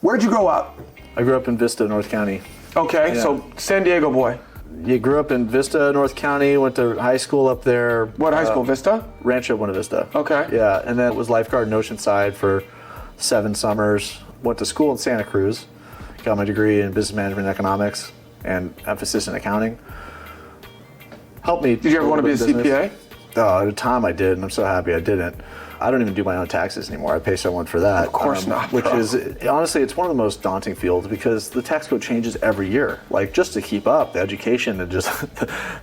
Where'd you grow up? I grew up in Vista, North County. Okay, Yeah. so San Diego boy. You grew up in Vista, North County, went to high school up there. What high school, Vista? Rancho Buena Vista. Okay. Yeah, and then was lifeguard in Oceanside for 7 summers. Went to school in Santa Cruz. Got my degree in business management and economics and emphasis in accounting. Helped me. Did you ever want to be a CPA? At the time I did, and I'm so happy I didn't. I don't even do my own taxes anymore. I pay someone for that. Of course not. Which is, honestly, it's one of the most daunting fields because the tax code changes every year. Like, just to keep up, the education and just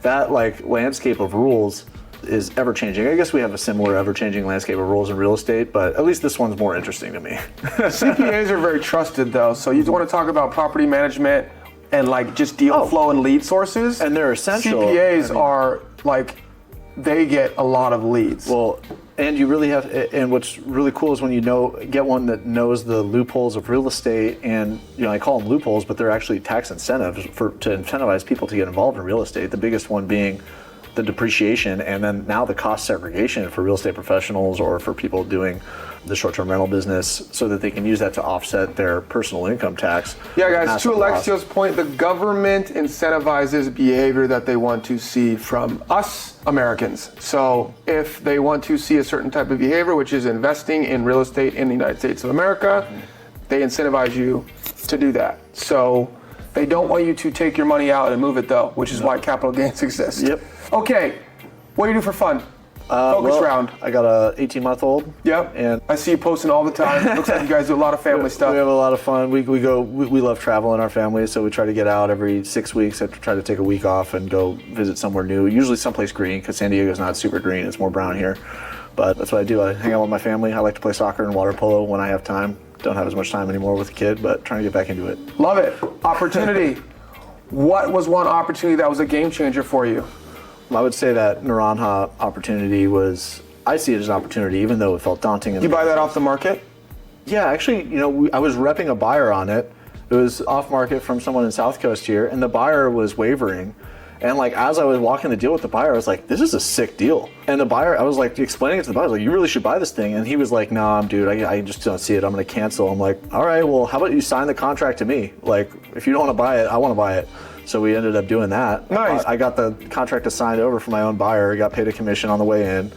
that, like, landscape of rules is ever changing. I guess we have a similar ever changing landscape of rules in real estate, but at least this one's more interesting to me. CPAs are very trusted though, so you want to talk about property management and like just deal flow and lead sources. And they're essential. CPAs are like, they get a lot of leads. Well, and you really have, and what's really cool is when you get one that knows the loopholes of real estate, and I call them loopholes, but they're actually tax incentives to incentivize people to get involved in real estate. The biggest one being the depreciation, and then now the cost segregation for real estate professionals or for people doing the short-term rental business, so that they can use that to offset their personal income tax. Yeah, guys, to Alexio's point, the government incentivizes behavior that they want to see from us Americans. So if they want to see a certain type of behavior, which is investing in real estate in the United States of America, they incentivize you to do that. So they don't want you to take your money out and move it though, which is why capital gains exist. Yep. Okay, what do you do for fun? Focus round. I got a 18-month-old. Yep. And I see you posting all the time. Looks like you guys do a lot of family stuff. We have a lot of fun. We love travel in our family, so we try to get out every 6 weeks. I try to take a week off and go visit somewhere new, usually someplace green, because San Diego's not super green. It's more brown here. But that's what I do. I hang out with my family. I like to play soccer and water polo when I have time. Don't have as much time anymore with a kid, but trying to get back into it. Love it. Opportunity. What was one opportunity that was a game changer for you? I would say that Naranja opportunity I see it as an opportunity, even though it felt daunting. You buy that off the market? Yeah, actually, I was repping a buyer on it. It was off market from someone in South Coast here, and the buyer was wavering. And like, as I was walking the deal with the buyer, I was like, this is a sick deal. And the buyer, I was like explaining it to the buyer, I was like, you really should buy this thing. And he was like, nah, dude, I just don't see it. I'm going to cancel. I'm like, all right, well, how about you sign the contract to me? Like, if you don't want to buy it, I want to buy it. So we ended up doing that. Nice. I got the contract assigned over for my own buyer. I got paid a commission on the way in.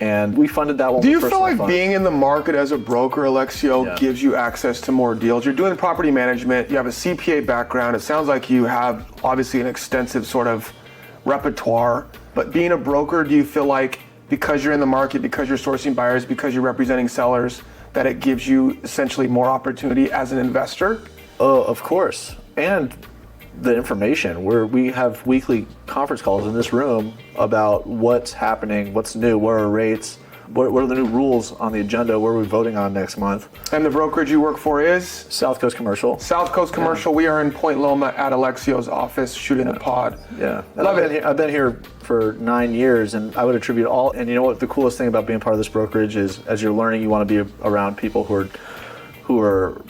And we funded that one. Do you feel like being in the market as a broker, Alexio, gives you access to more deals? You're doing property management. You have a CPA background. It sounds like you have obviously an extensive sort of repertoire. But being a broker, do you feel like because you're in the market, because you're sourcing buyers, because you're representing sellers, that it gives you essentially more opportunity as an investor? Oh, of course. And the information where we have weekly conference calls in this room about what's happening, what's new, what are rates, what are the new rules on the agenda, what are we voting on next month. And the brokerage you work for is? South Coast Commercial. South Coast Commercial. Yeah. We are in Point Loma at Alexio's office shooting a pod. Yeah. Love it. I've been here for 9 years, and I would attribute all, and you know what, the coolest thing about being part of this brokerage is as you're learning, you want to be around people who are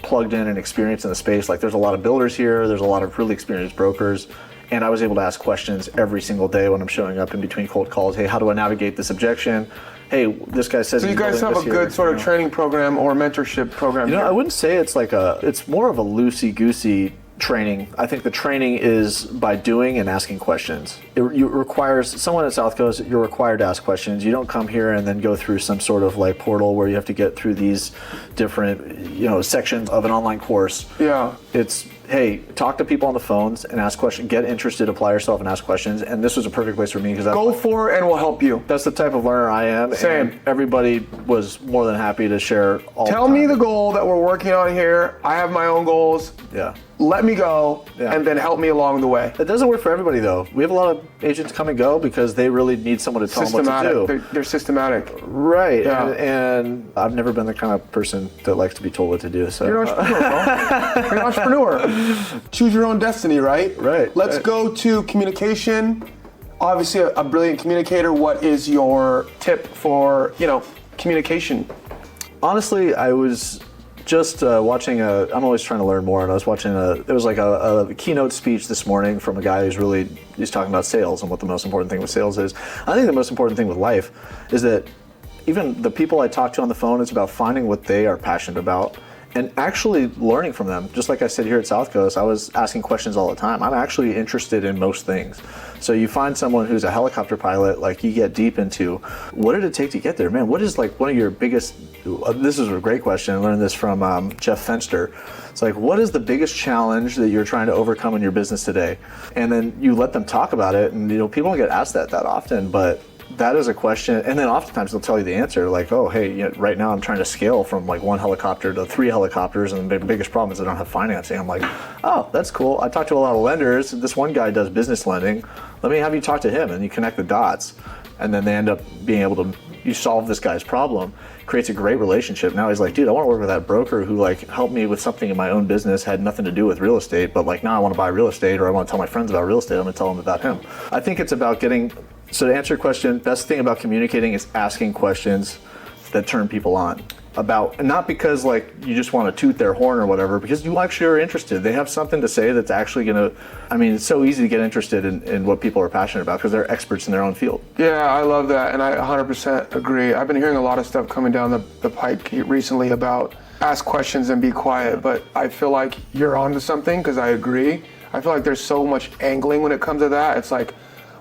plugged in and experienced in the space. Like, there's a lot of builders here, there's a lot of really experienced brokers, and I was able to ask questions every single day when I'm showing up in between cold calls. Hey, how do I navigate this objection? Hey, this guy says. So you guys have a good sort of training program or mentorship program here? I wouldn't say it's it's more of a loosey-goosey training. I think the training is by doing and asking questions. It requires someone at South Coast, you're required to ask questions. You don't come here and then go through some sort of like portal where you have to get through these different, sections of an online course. Yeah. It's, hey, talk to people on the phones and ask questions, get interested, apply yourself and ask questions. And this was a perfect place for me because go for it and we'll help you. That's the type of learner I am. Same. And everybody was more than happy to share all Tell me the goal that we're working on here. I have my own goals. Yeah. Let me go and then help me along the way. It doesn't work for everybody though. We have a lot of agents come and go because they really need someone to tell them what to do. They're systematic. Right. Yeah. And I've never been the kind of person that likes to be told what to do. So you're an entrepreneur, bro. You're an entrepreneur. Choose your own destiny, right? Right. Let's go to communication. Obviously a brilliant communicator. What is your tip for, communication? Honestly, I was just watching I'm always trying to learn more, and I was watching it was like a keynote speech this morning from a guy who's talking about sales and what the most important thing with sales is. I think the most important thing with life is that even the people I talk to on the phone, it's about finding what they are passionate about and actually learning from them. Just like I said here at South Coast, I was asking questions all the time. I'm actually interested in most things. So you find someone who's a helicopter pilot, like you get deep into, what did it take to get there? Man, what is like one of your biggest, this is a great question, I learned this from Jeff Fenster. It's like, what is the biggest challenge that you're trying to overcome in your business today? And then you let them talk about it, and people don't get asked that often, but that is a question, and then oftentimes they'll tell you the answer, like, oh, hey, right now I'm trying to scale from like 1 helicopter to 3 helicopters, and the biggest problem is I don't have financing. I'm like, oh, that's cool. I talked to a lot of lenders. This one guy does business lending. Let me have you talk to him, and you connect the dots, and then they end up being able to, you solve this guy's problem, creates a great relationship. Now he's like, dude, I want to work with that broker who like helped me with something in my own business, had nothing to do with real estate, but like now I want to buy real estate, or I want to tell my friends about real estate, I'm going to tell them about him. I think it's about getting, so to answer your question, best thing about communicating is asking questions that turn people on. About, not because like you just want to toot their horn or whatever, because you actually are interested. They have something to say that's actually going to, I mean, it's so easy to get interested in what people are passionate about because they're experts in their own field. Yeah, I love that, and I 100% agree. I've been hearing a lot of stuff coming down the pike recently about ask questions and be quiet, but I feel like you're onto something because I agree. I feel like there's so much angling when it comes to that. It's like,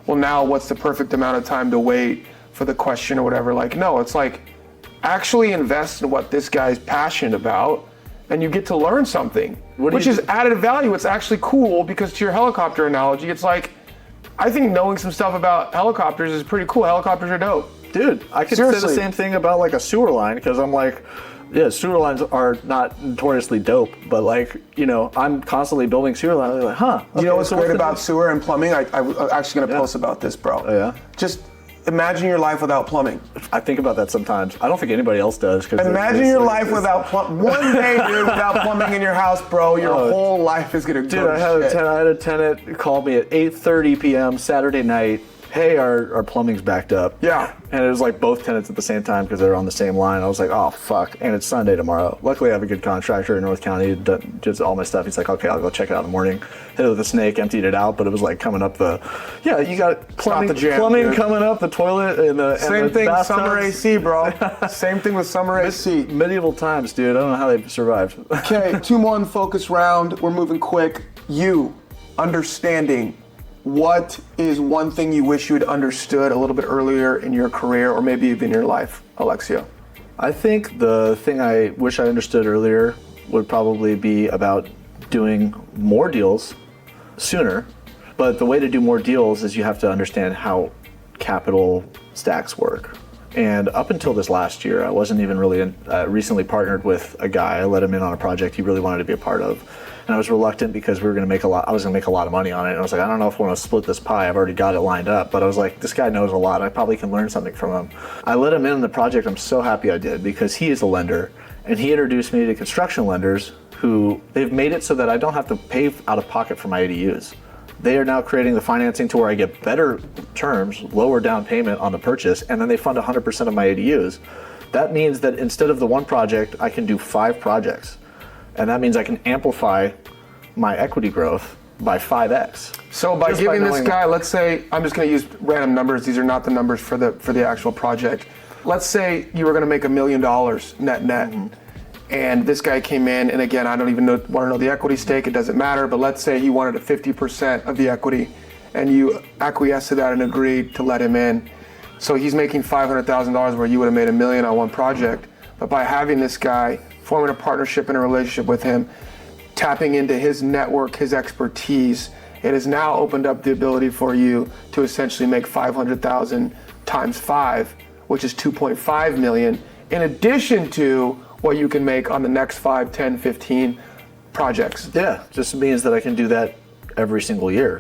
well, now what's the perfect amount of time to wait for the question or whatever? Like, no, it's like, actually invest in what this guy's passionate about, and you get to learn something, which is added value. It's actually cool because to your helicopter analogy, it's like, I think knowing some stuff about helicopters is pretty cool. Helicopters are dope. Dude, I could say the same thing about like a sewer line, because I'm like, yeah, sewer lines are not notoriously dope, but like, I'm constantly building sewer lines. I'm like, huh. Okay, you know what's great about sewer and plumbing? I'm actually going to post about this, bro. Oh, yeah? Just imagine your life without plumbing. I think about that sometimes. I don't think anybody else does. Imagine your life without plumbing. One day, dude, without plumbing in your house, bro, your whole life is going to go to shit. I had a tenant call me at 8:30 p.m. Saturday night. Hey, our plumbing's backed up. Yeah. And it was like both tenants at the same time because they were on the same line. I was like, oh, fuck. And it's Sunday tomorrow. Luckily, I have a good contractor in North County who does all my stuff. He's like, okay, I'll go check it out in the morning. Hit it with a snake, emptied it out, but it was like coming up you got plumbing coming up, the toilet, and the Same thing with summer bathtubs. AC, bro. Same thing with summer AC. Medieval times, dude. I don't know how they survived. Okay, 2 more in focus round. We're moving quick. You, understanding. What is one thing you wish you had understood a little bit earlier in your career or maybe even your life, Alexio? I think the thing I wish I understood earlier would probably be about doing more deals sooner. But the way to do more deals is you have to understand how capital stacks work. And up until this last year, I wasn't even really recently partnered with a guy. I let him in on a project he really wanted to be a part of. And I was reluctant because I was going to make a lot of money on it. And I was like, I don't know if I want to split this pie. I've already got it lined up. But I was like, this guy knows a lot. I probably can learn something from him. I let him in on the project. I'm so happy I did, because he is a lender. And he introduced me to construction lenders who, they've made it so that I don't have to pay out of pocket for my ADUs. They are now creating the financing to where I get better terms, lower down payment on the purchase, and then they fund 100% of my ADUs. That means that instead of the one project, I can do 5 projects. And that means I can amplify my equity growth by 5x. So by giving this guy, let's say, I'm just going to use random numbers. These are not the numbers for the actual project. Let's say you were going to make $1 million net. Mm-hmm. And this guy came in, and again, I don't even want to know the equity stake. It doesn't matter. But let's say he wanted a 50% of the equity, and you acquiesced to that and agreed to let him in. So he's making $500,000 where you would have made $1 million on one project. But by having this guy, forming a partnership and a relationship with him, tapping into his network, his expertise, it has now opened up the ability for you to essentially make 500,000 times 5, which is 2.5 million, in addition to what you can make on the next 5, 10, 15 projects. Yeah, just means that I can do that every single year.